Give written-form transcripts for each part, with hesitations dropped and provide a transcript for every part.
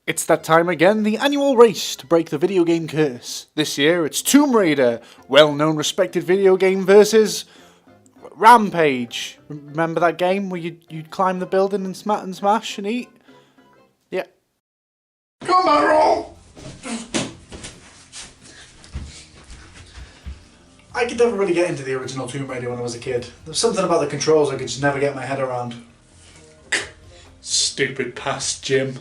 It's that time again, the annual race to break the video game curse. This year it's Tomb Raider, well-known respected video game versus Rampage. Remember that game where you'd climb the building and smash and eat? Yeah. Come on, roll! I could never really get into the original Tomb Raider when I was a kid. There's something about the controls I could just never get my head around. Stupid past, Jim.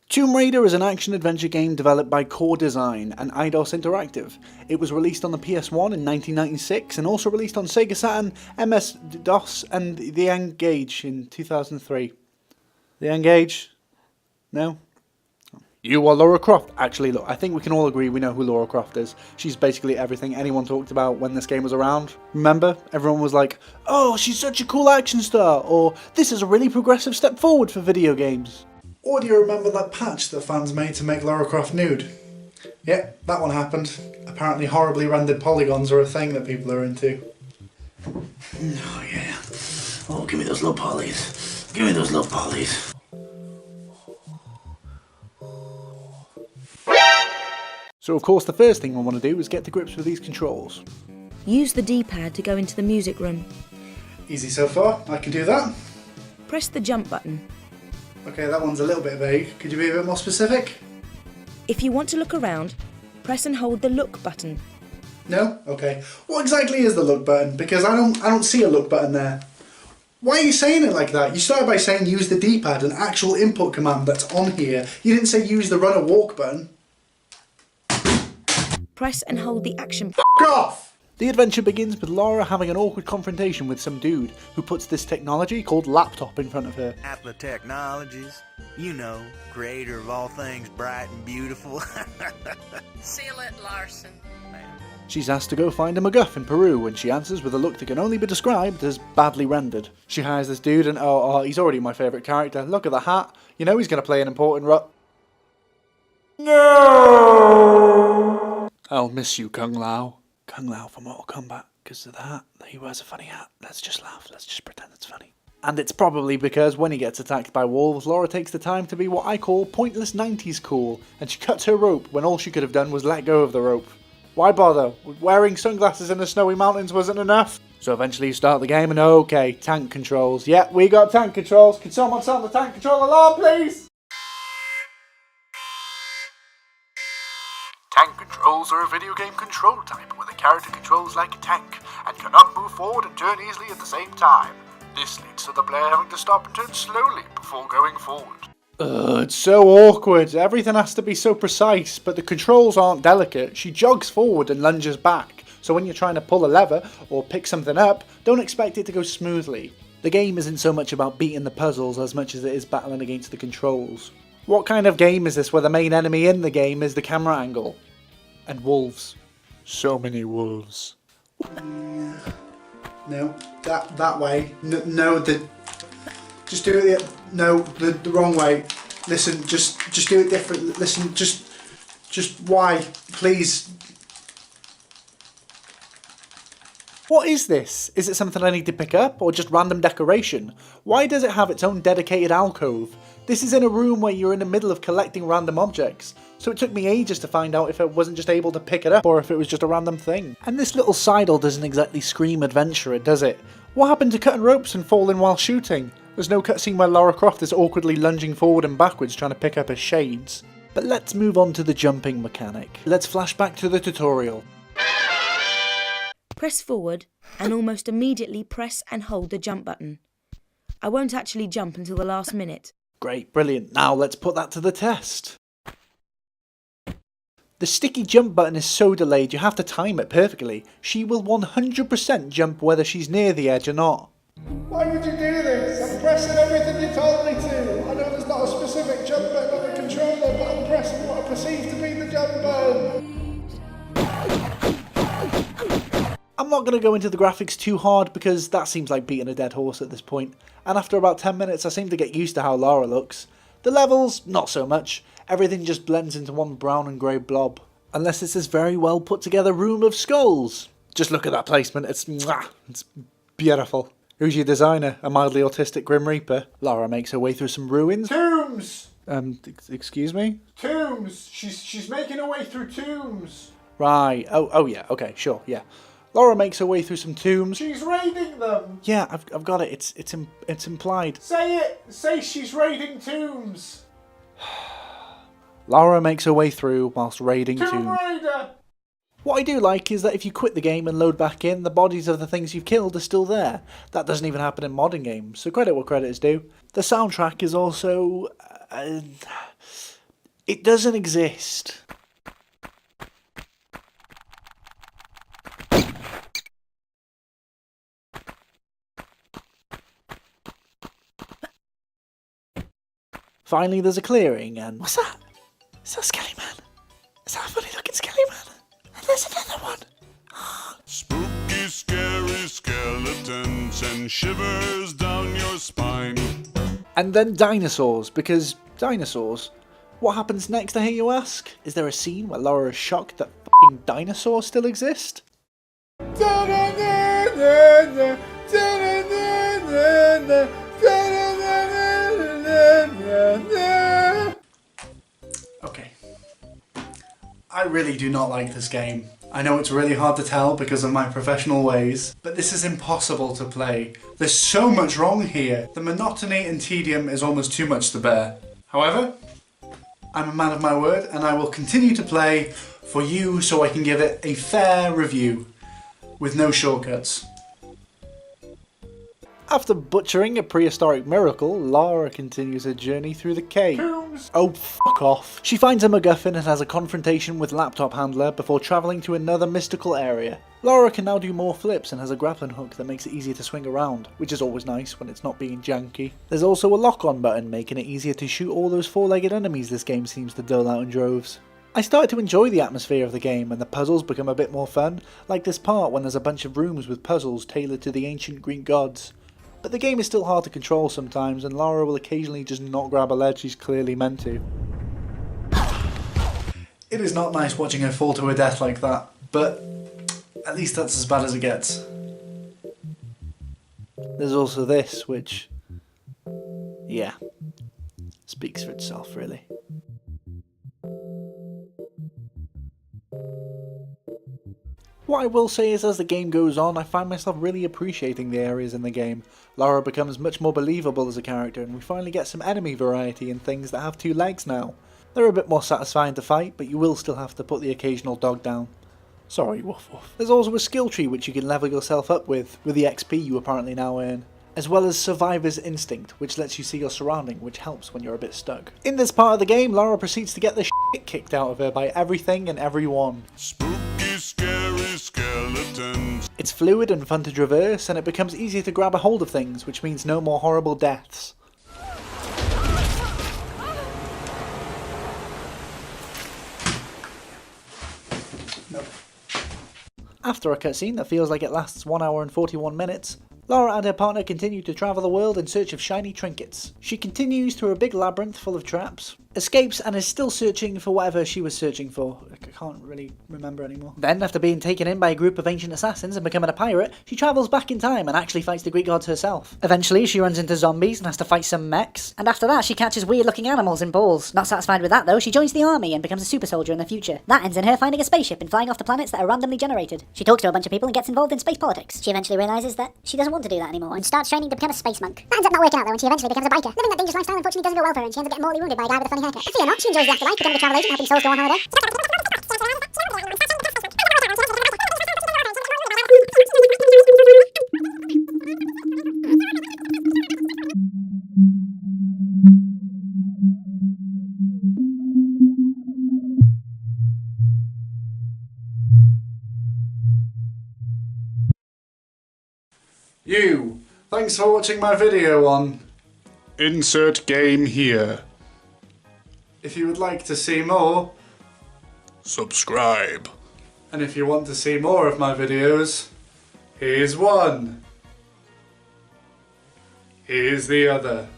Tomb Raider is an action-adventure game developed by Core Design and Eidos Interactive. It was released on the PS1 in 1996 and also released on Sega Saturn, MS-DOS and the N-Gage in 2003. The N-Gage? No? You are Lara Croft. Actually, look, I think we can all agree we know who Lara Croft is. She's basically everything anyone talked about when this game was around. Remember? Everyone was like, oh, she's such a cool action star, or this is a really progressive step forward for video games. Or do you remember that patch that fans made to make Lara Croft nude? Yep, that one happened. Apparently horribly rendered polygons are a thing that people are into. Oh yeah. Oh, give me those low polys. Give me those low polys. So of course the first thing we want to do is get to grips with these controls. Use the D-pad to go into the music room. Easy so far, I can do that. Press the jump button. Okay, that one's a little bit vague. Could you be a bit more specific? If you want to look around, press and hold the look button. No? Okay. What exactly is the look button? Because I don't see a look button there. Why are you saying it like that? You started by saying use the D-pad, an actual input command that's on here. You didn't say use the run or walk button. Press and hold the action. F*** off! The adventure begins with Lara having an awkward confrontation with some dude who puts this technology called laptop in front of her. Apple Technologies, you know, creator of all things bright and beautiful. Seal it, Larson. She's asked to go find a MacGuff in Peru and she answers with a look that can only be described as badly rendered. She hires this dude and he's already my favourite character. Look at the hat. You know he's going to play an important role. No! I'll miss you, Kung Lao. Kung Lao from Mortal Kombat, because of the hat. He wears a funny hat. Let's just laugh. Let's just pretend it's funny. And it's probably because when he gets attacked by wolves, Lara takes the time to be what I call pointless 90s cool, and she cuts her rope when all she could have done was let go of the rope. Why bother? Wearing sunglasses in the snowy mountains wasn't enough. So eventually you start the game and okay, tank controls. Yeah, we got tank controls. Can someone sound the tank control alarm, please? Tank controls are a video game control type where the character controls like a tank and cannot move forward and turn easily at the same time. This leads to the player having to stop and turn slowly before going forward. It's so awkward. Everything has to be so precise, but the controls aren't delicate. She jogs forward and lunges back, so when you're trying to pull a lever or pick something up, don't expect it to go smoothly. The game isn't so much about beating the puzzles as much as it is battling against the controls. What kind of game is this where the main enemy in the game is the camera angle? And wolves. So many wolves. No, that way. No, just do it the wrong way. Listen, just do it different. Listen, just why? Please. What is this? Is it something I need to pick up, or just random decoration? Why does it have its own dedicated alcove? This is in a room where you're in the middle of collecting random objects, so it took me ages to find out if I wasn't just able to pick it up, or if it was just a random thing. And this little sidle doesn't exactly scream adventurer, does it? What happened to cutting ropes and falling while shooting? There's no cutscene where Lara Croft is awkwardly lunging forward and backwards trying to pick up her shades. But let's move on to the jumping mechanic. Let's flash back to the tutorial. Press forward and almost immediately press and hold the jump button. I won't actually jump until the last minute. Great, brilliant. Now let's put that to the test. The sticky jump button is so delayed you have to time it perfectly. She will 100% jump whether she's near the edge or not. Why would you do this? I'm pressing everything you told me to. I know there's not a specific jump button on the controller, but I'm pressing what I perceive to be the jump button. I'm not going to go into the graphics too hard because that seems like beating a dead horse at this point, and after about 10 minutes I seem to get used to how Lara looks. The levels, not so much. Everything just blends into one brown and grey blob. Unless it's this very well put together room of skulls. Just look at that placement, it's beautiful. Who's your designer? A mildly autistic Grim Reaper? Lara makes her way through some ruins. Tombs! Excuse me? Tombs! She's making her way through tombs! Right, oh yeah, okay, sure, yeah. Lara makes her way through some tombs. She's raiding them! Yeah, I've got it, it's implied. Say it! Say she's raiding tombs! Lara makes her way through whilst raiding Tomb tombs. Raider! What I do like is that if you quit the game and load back in, the bodies of the things you've killed are still there. That doesn't even happen in modern games, so credit what credit is due. The soundtrack is also... it doesn't exist. Finally there's a clearing and... What's that? Is that Skelly Man? Is that a funny looking Skelly Man? And there's another one. Spooky, scary skeletons and shivers down your spine. And then dinosaurs, because dinosaurs. What happens next, I hear you ask? Is there a scene where Lara is shocked that f***ing dinosaurs still exist? Okay. I really do not like this game. I know it's really hard to tell because of my professional ways, but this is impossible to play. There's so much wrong here. The monotony and tedium is almost too much to bear. However, I'm a man of my word and I will continue to play for you so I can give it a fair review with no shortcuts. After butchering a prehistoric miracle, Lara continues her journey through the cave. Oh, fuck off. She finds a MacGuffin and has a confrontation with Laptop Handler before travelling to another mystical area. Lara can now do more flips and has a grappling hook that makes it easier to swing around, which is always nice when it's not being janky. There's also a lock-on button, making it easier to shoot all those four-legged enemies this game seems to dole out in droves. I started to enjoy the atmosphere of the game and the puzzles become a bit more fun, like this part when there's a bunch of rooms with puzzles tailored to the ancient Greek gods. But the game is still hard to control sometimes and Lara will occasionally just not grab a ledge she's clearly meant to. It is not nice watching her fall to her death like that, but at least that's as bad as it gets. There's also this, which, yeah, speaks for itself really. What I will say is as the game goes on, I find myself really appreciating the areas in the game. Lara becomes much more believable as a character and we finally get some enemy variety in things that have two legs now. They're a bit more satisfying to fight, but you will still have to put the occasional dog down. Sorry, woof woof. There's also a skill tree which you can level yourself up with the XP you apparently now earn. As well as Survivor's Instinct, which lets you see your surrounding, which helps when you're a bit stuck. In this part of the game, Lara proceeds to get the shit kicked out of her by everything and everyone. Spooky, scary skeletons. It's fluid and fun to traverse, and it becomes easier to grab a hold of things, which means no more horrible deaths. No. After a cutscene that feels like it lasts 1 hour and 41 minutes, Lara and her partner continue to travel the world in search of shiny trinkets. She continues through a big labyrinth full of traps, escapes and is still searching for whatever she was searching for. I can't really remember anymore. Then, after being taken in by a group of ancient assassins and becoming a pirate, she travels back in time and actually fights the Greek gods herself. Eventually, she runs into zombies and has to fight some mechs. And after that, she catches weird-looking animals in balls. Not satisfied with that, though, she joins the army and becomes a super soldier in the future. That ends in her finding a spaceship and flying off to planets that are randomly generated. She talks to a bunch of people and gets involved in space politics. She eventually realises that she doesn't want to do that anymore and starts training to become a space monk. That ends up not working out, though, and she eventually becomes a biker. Living that dangerous lifestyle unfortunately doesn't go well for her, and she ends up getting mortally wounded by a guy with a funny haircut. Fear not, she enjoys the afterlife, becoming a travel agent, helping souls go on holiday. You! Thanks for watching my video on... Insert game here. If you would like to see more, Subscribe. and if you want to see more of my videos, here's one. Here's the other.